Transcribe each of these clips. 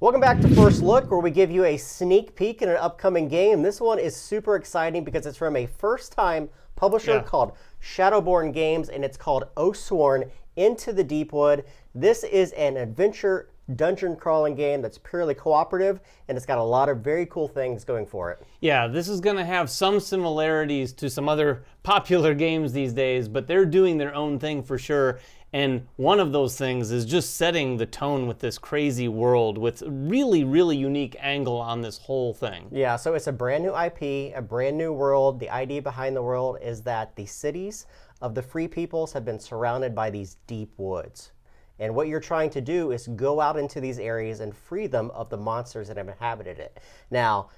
Welcome back to First Look, where we give you a sneak peek at an upcoming game. This one is super exciting because it's from a first-time publisher called Shadowborne Games, and it's called Oathsworn Into the Deepwood. This is an adventure dungeon crawling game that's purely cooperative, and it's got a lot of very cool things going for it. Yeah, this is going to have some similarities to some other popular games these days, but they're doing their own thing for sure. And one of those things is just setting the tone with this crazy world with a really, really unique angle on this whole thing. Yeah, so it's a brand new IP, a brand new world. The idea behind the world is that the cities of the free peoples have been surrounded by these deep woods. And what you're trying to do is go out into these areas and free them of the monsters that have inhabited it. Now,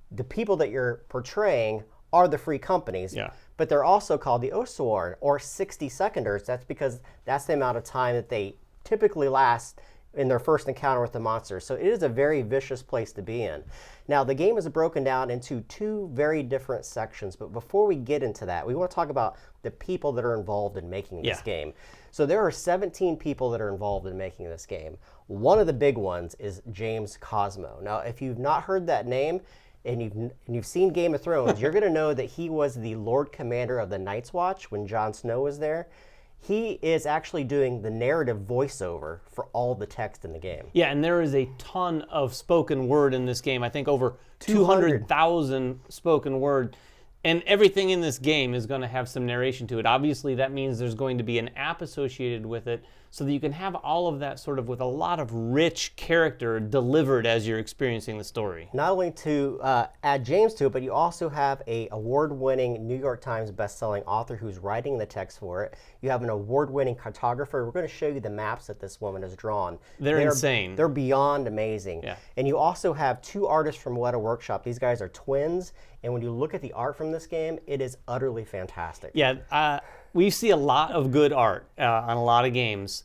the people that you're portraying are the free companies, but they're also called the Oathsworn, or 60 Seconders. That's because that's the amount of time that they typically last in their first encounter with the monsters. So it is a very vicious place to be in. Now, the game is broken down into two very different sections, but before we get into that, we want to talk about the people that are involved in making this game. So there are 17 people that are involved in making this game. One of the big ones is James Cosmo. Now, if you've not heard that name, and you've seen Game of Thrones, you're going to know that he was the Lord Commander of the Night's Watch when Jon Snow was there. He is actually doing the narrative voiceover for all the text in the game. Yeah, and there is a ton of spoken word in this game. I think over 200,000 spoken word. And everything in this game is going to have some narration to it. Obviously, that means there's going to be an app associated with it so that you can have all of that sort of with a lot of rich character delivered as you're experiencing the story. Not only to add James to it, but you also have an award-winning New York Times best-selling author who's writing the text for it. You have an award-winning cartographer. We're going to show you the maps that this woman has drawn. They're insane. They're beyond amazing. Yeah. And you also have two artists from Weta Workshop. These guys are twins, and when you look at the art from this game, it is utterly fantastic. Yeah, we see a lot of good art on a lot of games.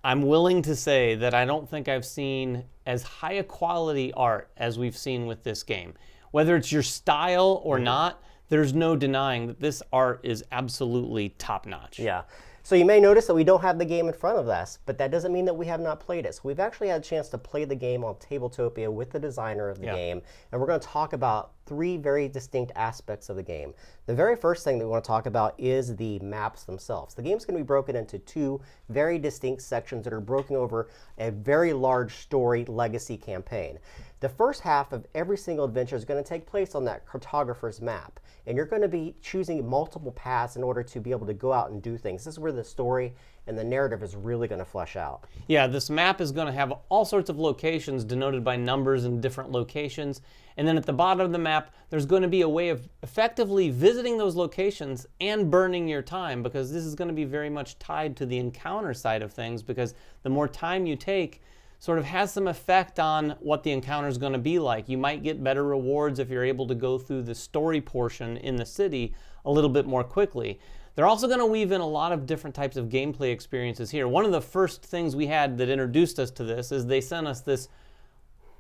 I'm willing to say that I don't think I've seen as high a quality art as we've seen with this game. Whether it's your style or not, there's no denying that this art is absolutely top-notch. Yeah. So you may notice that we don't have the game in front of us, but that doesn't mean that we have not played it. So we've actually had a chance to play the game on Tabletopia with the designer of the game, and we're going to talk about three very distinct aspects of the game. The very first thing that we want to talk about is the maps themselves. The game's going to be broken into two very distinct sections that are broken over a very large story legacy campaign. The first half of every single adventure is going to take place on that cartographer's map, and you're going to be choosing multiple paths in order to be able to go out and do things. This is where the story and the narrative is really going to flesh out. Yeah, this map is going to have all sorts of locations denoted by numbers in different locations, and then at the bottom of the map, there's going to be a way of effectively visiting those locations and burning your time, because this is going to be very much tied to the encounter side of things, because the more time you take sort of has some effect on what the encounter is going to be like. You might get better rewards if you're able to go through the story portion in the city a little bit more quickly. They're also going to weave in a lot of different types of gameplay experiences here. One of the first things we had that introduced us to this is they sent us this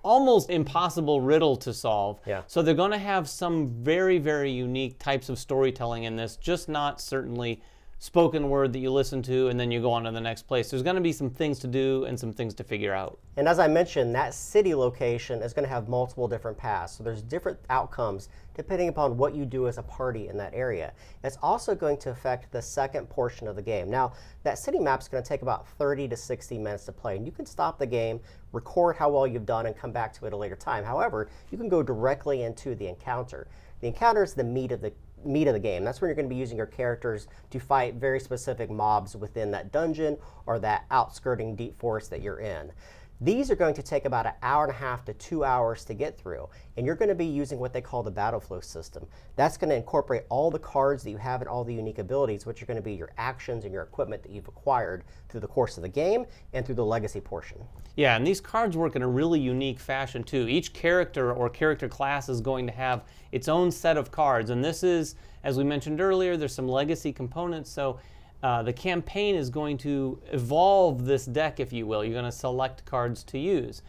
almost impossible riddle to solve. So they're going to have some very, very unique types of storytelling in this, just not certainly spoken word that you listen to and then you go on to the next place. There's going to be some things to do and some things to figure out. And as I mentioned, that city location is going to have multiple different paths. So there's different outcomes depending upon what you do as a party in that area. It's also going to affect the second portion of the game. Now, that city map is going to take about 30 to 60 minutes to play, and you can stop the game, record how well you've done, and come back to it at a later time. However, you can go directly into the encounter. The encounter is the meat of the game. That's when you're going to be using your characters to fight very specific mobs within that dungeon or that outskirting deep forest that you're in. These are going to take about 1.5 hours to 2 hours to get through, and you're going to be using what they call the battle flow system. That's going to incorporate all the cards that you have and all the unique abilities, which are going to be your actions and your equipment that you've acquired through the course of the game and through the legacy portion. Yeah, and these cards work in a really unique fashion too. Each character or character class is going to have its own set of cards, and this is, as we mentioned earlier, there's some legacy components, so the campaign is going to evolve this deck, if you will. You're going to select cards to use.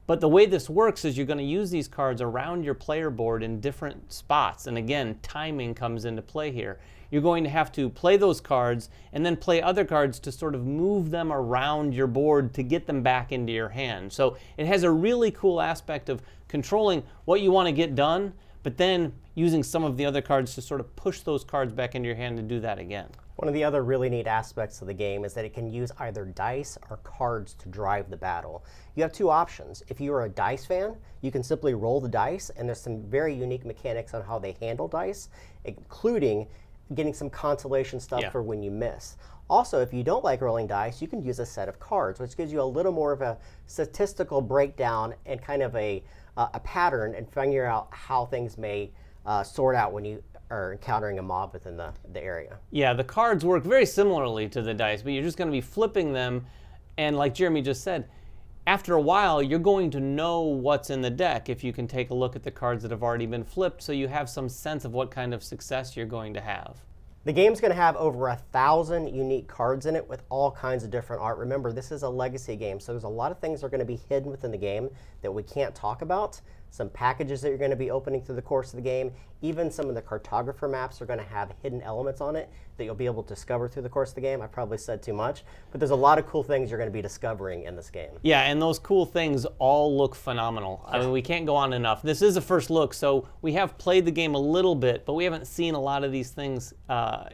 But the way this works is you're going to use these cards around your player board in different spots. And again, timing comes into play here. you're going to have to play those cards and then play other cards to sort of move them around your board to get them back into your hand. So it has a really cool aspect of controlling what you want to get done, but then using some of the other cards to sort of push those cards back into your hand to do that again. One of the other really neat aspects of the game is that it can use either dice or cards to drive the battle. You have two options. If you are a dice fan, you can simply roll the dice, and there's some very unique mechanics on how they handle dice, including getting some consolation stuff for when you miss. Also, if you don't like rolling dice, you can use a set of cards, which gives you a little more of a statistical breakdown and kind of a pattern and figure out how things may sort out when you are encountering a mob within the area. Yeah, the cards work very similarly to the dice, but you're just going to be flipping them, and like Jeremy just said, after a while, you're going to know what's in the deck if you can take a look at the cards that have already been flipped, so you have some sense of what kind of success you're going to have. The game's going to have over 1,000 unique cards in it with all kinds of different art. Remember, this is a legacy game, so there's a lot of things that are going to be hidden within the game that we can't talk about. Some packages that you're going to be opening through the course of the game. Even some of the cartographer maps are going to have hidden elements on it that you'll be able to discover through the course of the game. I probably said too much, but there's a lot of cool things you're going to be discovering in this game. Yeah, and those cool things all look phenomenal. I mean, we can't go on enough. This is a first look, so we have played the game a little bit, but we haven't seen a lot of these things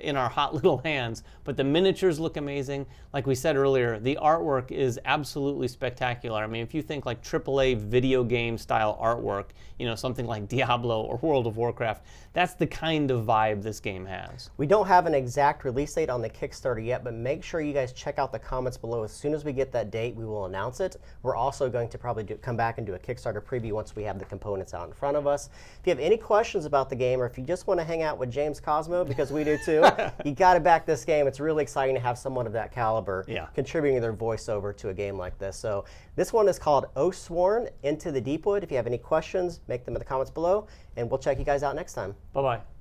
in our hot little hands. But the miniatures look amazing. Like we said earlier, the artwork is absolutely spectacular. I mean, if you think like AAA video game style artwork, you know, something like Diablo or World of Warcraft, that's the kind of vibe this game has. We don't have an exact release date on the Kickstarter yet, but make sure you guys check out the comments below. As soon as we get that date, we will announce it. We're also going to probably come back and do a Kickstarter preview once we have the components out in front of us. If you have any questions about the game, or if you just want to hang out with James Cosmo, because we do too, you got to back this game. It's really exciting to have someone of that caliber contributing their voiceover to a game like this. So this one is called Oathsworn, Into the Deepwood. If you have any questions, make them in the comments below, and we'll check you guys out next time. Bye-bye.